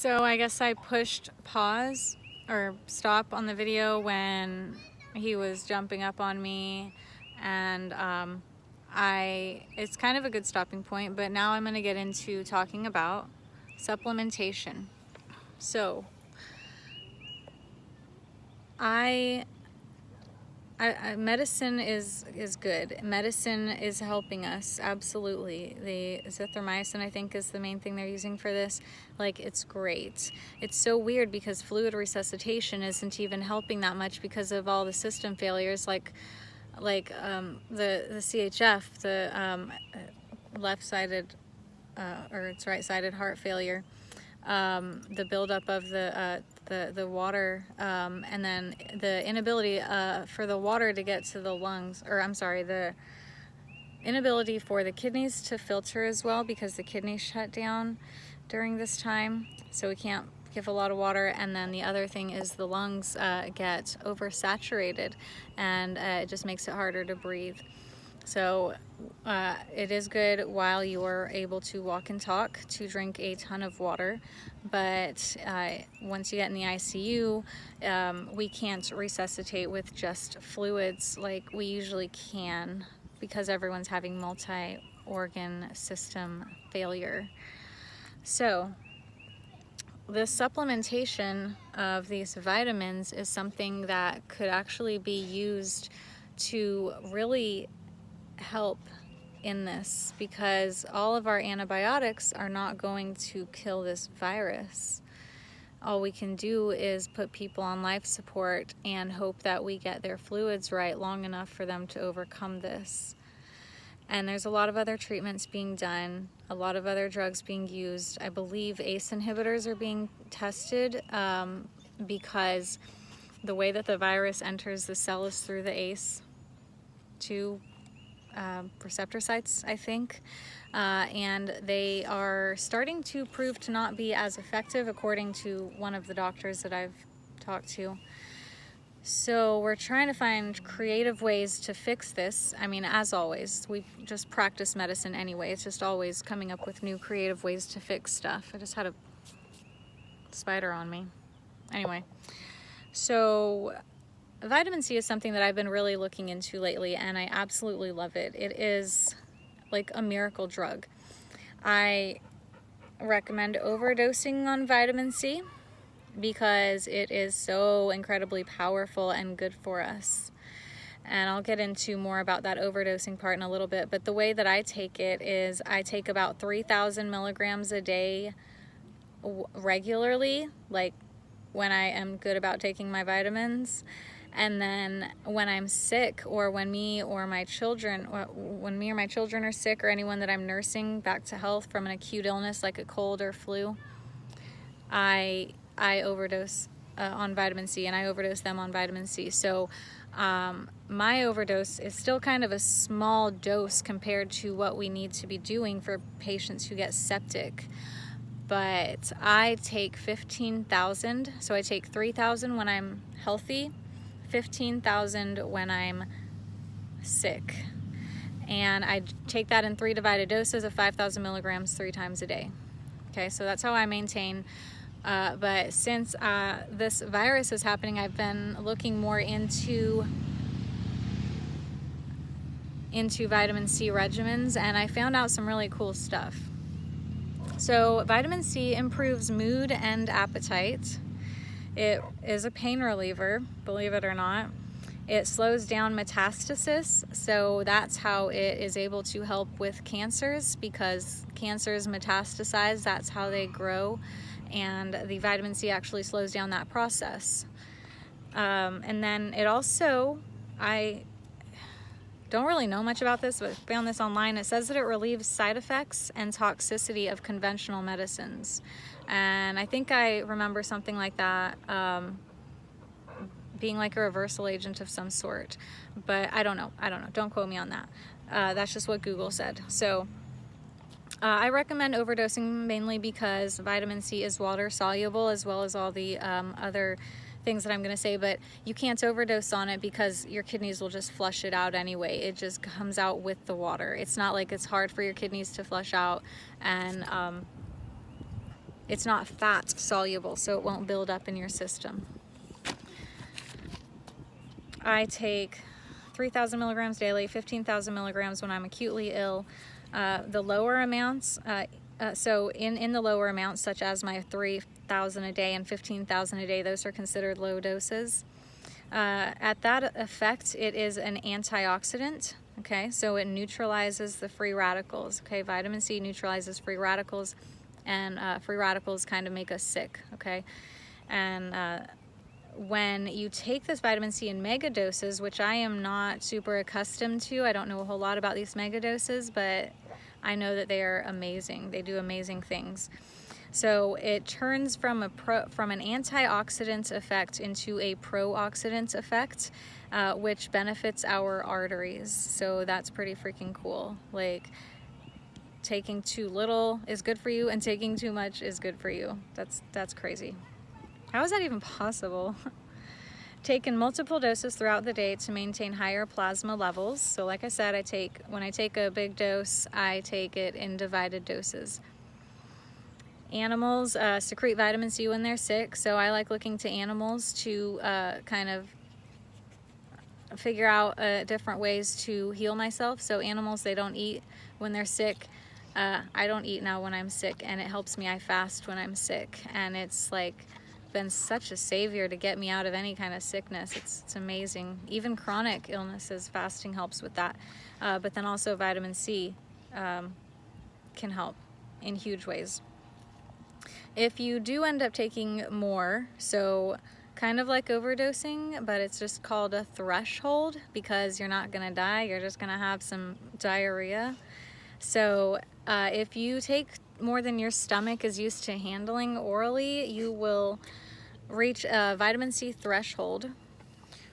So I guess I pushed pause or stop on the video when he was jumping up on me, and it's kind of a good stopping point, but now I'm going to get into talking about supplementation. So medicine is good. Medicine is helping us, absolutely. The azithromycin, I think, is the main thing they're using for this. Like, it's great. It's so weird because fluid resuscitation isn't even helping that much because of all the system failures, like the CHF, the left-sided or it's right-sided heart failure, the buildup of the water, and then the inability for the water to get to the lungs, or I'm sorry, the inability for the kidneys to filter as well, because the kidneys shut down during this time, so we can't give a lot of water. And then the other thing is the lungs get oversaturated, and it just makes it harder to breathe. So it is good while you're able to walk and talk to drink a ton of water, but once you get in the ICU, we can't resuscitate with just fluids like we usually can, because everyone's having multi-organ system failure. So the supplementation of these vitamins is something that could actually be used to really help in this, because all of our antibiotics are not going to kill this virus. All we can do is put people on life support and hope that we get their fluids right long enough for them to overcome this. And there's a lot of other treatments being done, a lot of other drugs being used. I believe ACE inhibitors are being tested because the way that the virus enters the cell is through the ACE2 receptor sites, I think, and they are starting to prove to not be as effective, according to one of the doctors that I've talked to. So we're trying to find creative ways to fix this. I mean, as always, we just practice medicine anyway. It's just always coming up with new creative ways to fix stuff. I just had a spider on me. Anyway, so vitamin C is something that I've been really looking into lately, and I absolutely love it. It is like a miracle drug. I recommend overdosing on vitamin C because it is so incredibly powerful and good for us. And I'll get into more about that overdosing part in a little bit, but the way that I take it is I take about 3,000 milligrams a day regularly, like when I am good about taking my vitamins. And then when I'm sick, or when me or my children are sick, or anyone that I'm nursing back to health from an acute illness like a cold or flu, I overdose on vitamin C, and I overdose them on vitamin C. So my overdose is still kind of a small dose compared to what we need to be doing for patients who get septic. But I take 15,000, so I take 3,000 when I'm healthy, 15,000 when I'm sick. And I take that in 3 divided doses of 5,000 milligrams 3 times a day. Okay, so that's how I maintain. But since this virus is happening, I've been looking more into vitamin C regimens, and I found out some really cool stuff. So vitamin C improves mood and appetite. It is a pain reliever, believe it or not. It slows down metastasis, so that's how it is able to help with cancers, because cancers metastasize, that's how they grow, and the vitamin C actually slows down that process. And then it also, I don't really know much about this, but found this online. It says that it relieves side effects and toxicity of conventional medicines. And I think I remember something like that, being like a reversal agent of some sort. But I don't know. Don't quote me on that. That's just what Google said. So I recommend overdosing mainly because vitamin C is water soluble, as well as all the other things that I'm going to say, but you can't overdose on it because your kidneys will just flush it out anyway. It just comes out with the water. It's not like it's hard for your kidneys to flush out, and it's not fat soluble, so it won't build up in your system. I take 3,000 milligrams daily, 15,000 milligrams when I'm acutely ill. The lower amounts, so in the lower amounts, such as my 3,000 a day and 15,000 a day, those are considered low doses. At that effect, it is an antioxidant, okay? So it neutralizes the free radicals, okay? Vitamin C neutralizes free radicals, and free radicals kind of make us sick, okay? And when you take this vitamin C in mega doses, which I am not super accustomed to, I don't know a whole lot about these mega doses, but I know that they are amazing. They do amazing things. So it turns from an antioxidant effect into a pro-oxidant effect, which benefits our arteries. So that's pretty freaking cool. Like, taking too little is good for you, and taking too much is good for you. That's crazy. How is that even possible? Taken multiple doses throughout the day to maintain higher plasma levels. So like I said, when I take a big dose, I take it in divided doses. Animals secrete vitamin C when they're sick, so I like looking to animals to kind of figure out different ways to heal myself. So animals, they don't eat when they're sick. I don't eat now when I'm sick, and it helps me. I fast when I'm sick, and it's like been such a savior to get me out of any kind of sickness. It's amazing. Even chronic illnesses, fasting helps with that. But then also vitamin C can help in huge ways. If you do end up taking more, so kind of like overdosing, but it's just called a threshold, because you're not gonna die, you're just gonna have some diarrhea. So if you take more than your stomach is used to handling orally, you will reach a vitamin C threshold,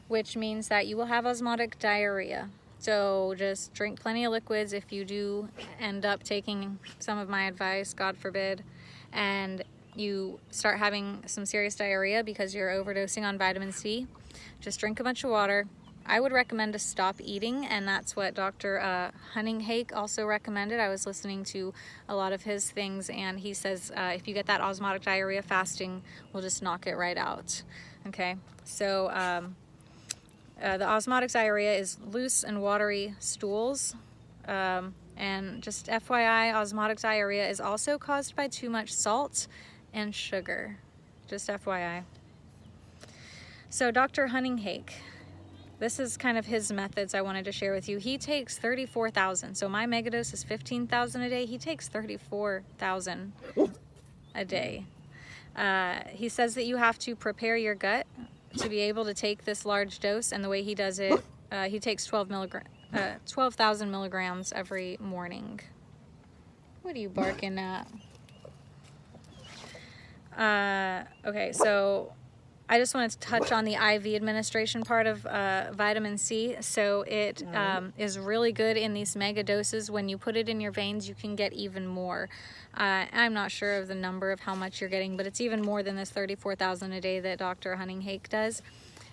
which means that you will have osmotic diarrhea. So just drink plenty of liquids if you do end up taking some of my advice, God forbid, and you start having some serious diarrhea because you're overdosing on vitamin C. Just drink a bunch of water. I would recommend to stop eating, and that's what Dr. Hunninghake also recommended. I was listening to a lot of his things, and he says if you get that osmotic diarrhea, fasting will just knock it right out. Okay, so the osmotic diarrhea is loose and watery stools, and just FYI, osmotic diarrhea is also caused by too much salt and sugar. Just FYI. So Dr. Hunninghake, this is kind of his methods I wanted to share with you. He takes 34,000. So my megadose is 15,000 a day. He takes 34,000 a day. He says that you have to prepare your gut to be able to take this large dose, and the way he does it, he takes 12,000 milligrams every morning. What are you barking at? Okay, so I just wanted to touch on the IV administration part of vitamin C. So it is really good in these mega doses. When you put it in your veins, you can get even more. I'm not sure of the number of how much you're getting, but it's even more than this 34,000 a day that Dr. Hunninghake does.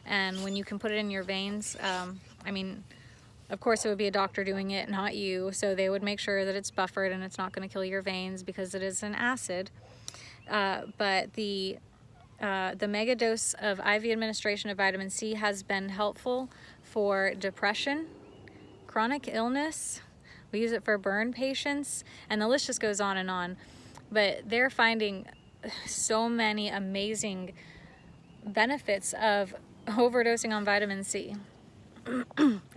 And when you can put it in your veins, I mean, of course it would be a doctor doing it, not you. So they would make sure that it's buffered and it's not going to kill your veins because it is an acid. But the mega dose of IV administration of vitamin C has been helpful for depression, chronic illness. We use it for burn patients, and the list just goes on and on. But they're finding so many amazing benefits of overdosing on vitamin C.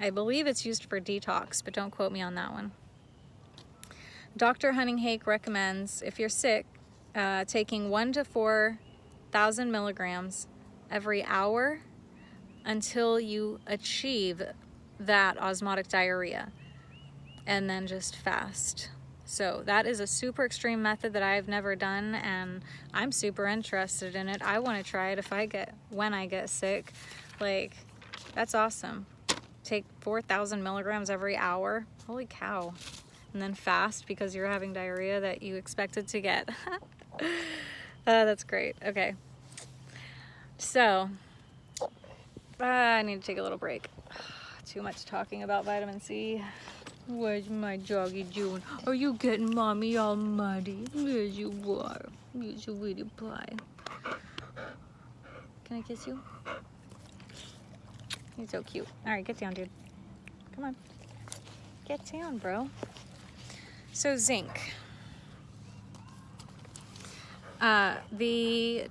I believe it's used for detox, but don't quote me on that one. Dr. Hunninghake recommends, if you're sick, taking 1,000 to 4,000 milligrams every hour until you achieve that osmotic diarrhea, and then just fast. So that is a super extreme method that I've never done, and I'm super interested in it. I want to try it when I get sick. Like, that's awesome. Take 4,000 milligrams every hour. Holy cow. And then fast because you're having diarrhea that you expected to get. That's great. Okay. So, I need to take a little break. Too much talking about vitamin C. What's my doggy doing? Are you getting mommy all muddy? Yes, you are. You're a sweetie pie. Can I kiss you? He's so cute. All right, get down, dude. Come on. Get down, bro. So zinc. The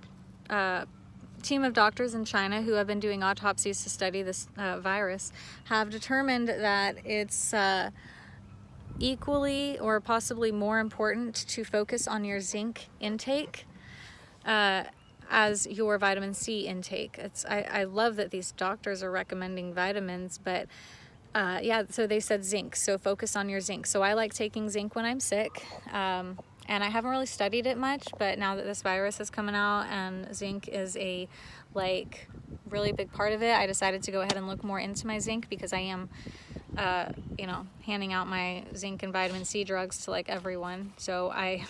team of doctors in China who have been doing autopsies to study this virus have determined that it's equally or possibly more important to focus on your zinc intake as your vitamin C intake. I love that these doctors are recommending vitamins, but yeah, so they said zinc, so focus on your zinc. So I like taking zinc when I'm sick, and I haven't really studied it much, but now that this virus is coming out and zinc is a really big part of it, I decided to go ahead and look more into my zinc, because I am handing out my zinc and vitamin C drugs to everyone. So I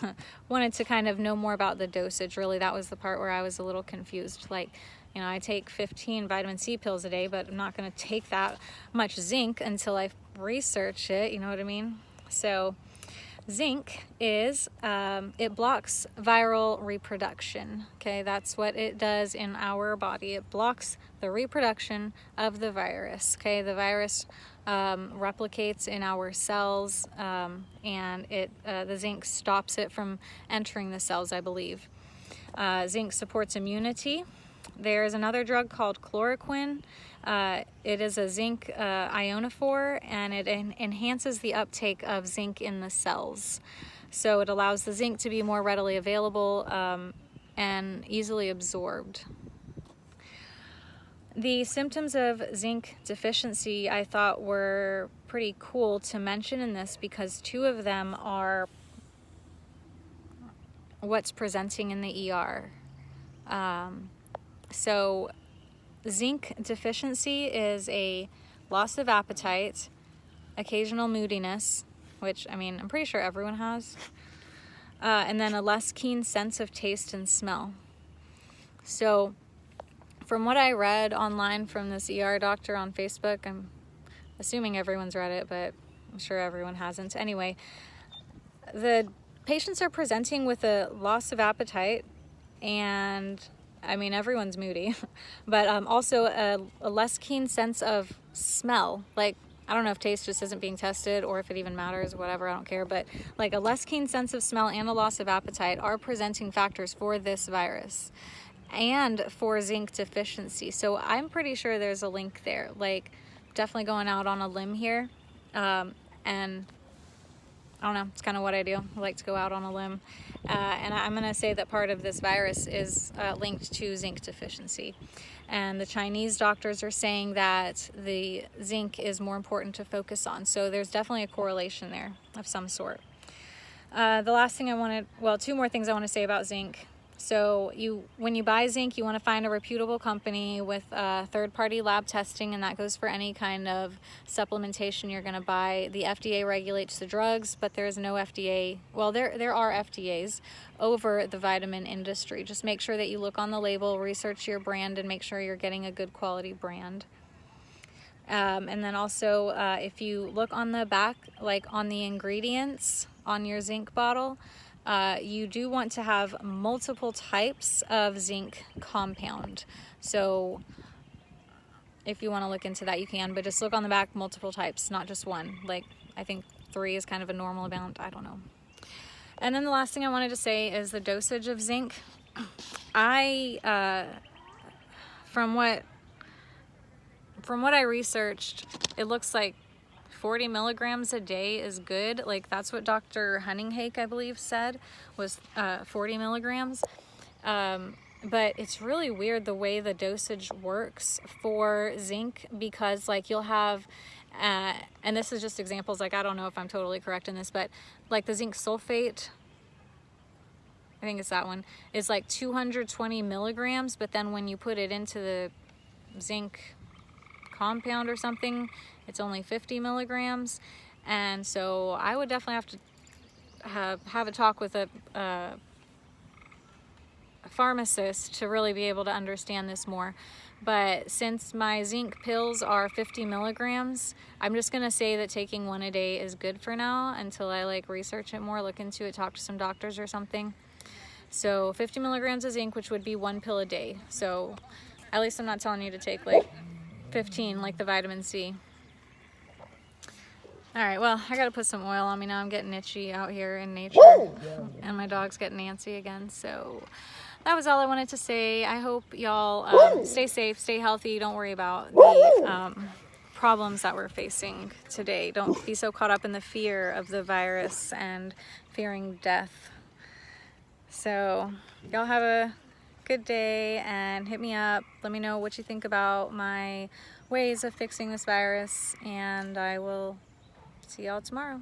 wanted to kind of know more about the dosage. Really, that was the part where I was a little confused. I take 15 vitamin C pills a day, but I'm not going to take that much zinc until I research it, you know what I mean? So zinc is, it blocks viral reproduction, okay? That's what it does in our body. It blocks the reproduction of the virus, okay? The virus replicates in our cells, and the zinc stops it from entering the cells, I believe. Zinc supports immunity. There's another drug called chloroquine. It is a zinc ionophore, and it enhances the uptake of zinc in the cells. So it allows the zinc to be more readily available and easily absorbed. The symptoms of zinc deficiency I thought were pretty cool to mention in this, because two of them are what's presenting in the ER. So zinc deficiency is a loss of appetite, occasional moodiness, which, I'm pretty sure everyone has, and then a less keen sense of taste and smell. So from what I read online from this ER doctor on Facebook, I'm assuming everyone's read it, but I'm sure everyone hasn't. Anyway, the patients are presenting with a loss of appetite, and everyone's moody, but also a less keen sense of smell. I don't know if taste just isn't being tested or if it even matters, whatever, I don't care, but a less keen sense of smell and a loss of appetite are presenting factors for this virus and for zinc deficiency. So I'm pretty sure there's a link there. Definitely going out on a limb here, and I don't know, it's kind of what I do. I like to go out on a limb. And I'm going to say that part of this virus is linked to zinc deficiency. And the Chinese doctors are saying that the zinc is more important to focus on. So there's definitely a correlation there of some sort. The last thing two more things I want to say about zinc. So when you buy zinc, you want to find a reputable company with third-party lab testing, and that goes for any kind of supplementation you're going to buy. The FDA regulates the drugs, but there is no FDA. Well, there are FDAs over the vitamin industry. Just make sure that you look on the label, research your brand, and make sure you're getting a good quality brand. And then also, if you look on the back, on the ingredients on your zinc bottle, you do want to have multiple types of zinc compound. So if you want to look into that, you can, but just look on the back, multiple types, not just one. I think 3 is kind of a normal amount. I don't know. And then the last thing I wanted to say is the dosage of zinc. From what I researched, it looks like 40 milligrams a day is good. That's what Dr. Hunninghake, I believe, said was 40 milligrams. But it's really weird the way the dosage works for zinc, because you'll have, and this is just examples, I don't know if I'm totally correct in this, but the zinc sulfate, I think it's that one, is 220 milligrams, but then when you put it into the zinc compound or something, it's only 50 milligrams. And so I would definitely have to have a talk with a pharmacist to really be able to understand this more. But since my zinc pills are 50 milligrams, I'm just gonna say that taking one a day is good for now until I like research it more, look into it, talk to some doctors or something. So 50 milligrams of zinc, which would be 1 pill a day. So at least I'm not telling you to take like 15 like the vitamin C. All right, well, I gotta put some oil on me now. I'm getting itchy out here in nature, and my dog's getting antsy again. So that was all I wanted to say. I hope y'all stay safe, stay healthy. Don't worry about the problems that we're facing today. Don't be so caught up in the fear of the virus and fearing death. So y'all have a good day and hit me up. Let me know what you think about my ways of fixing this virus, and I will see y'all tomorrow.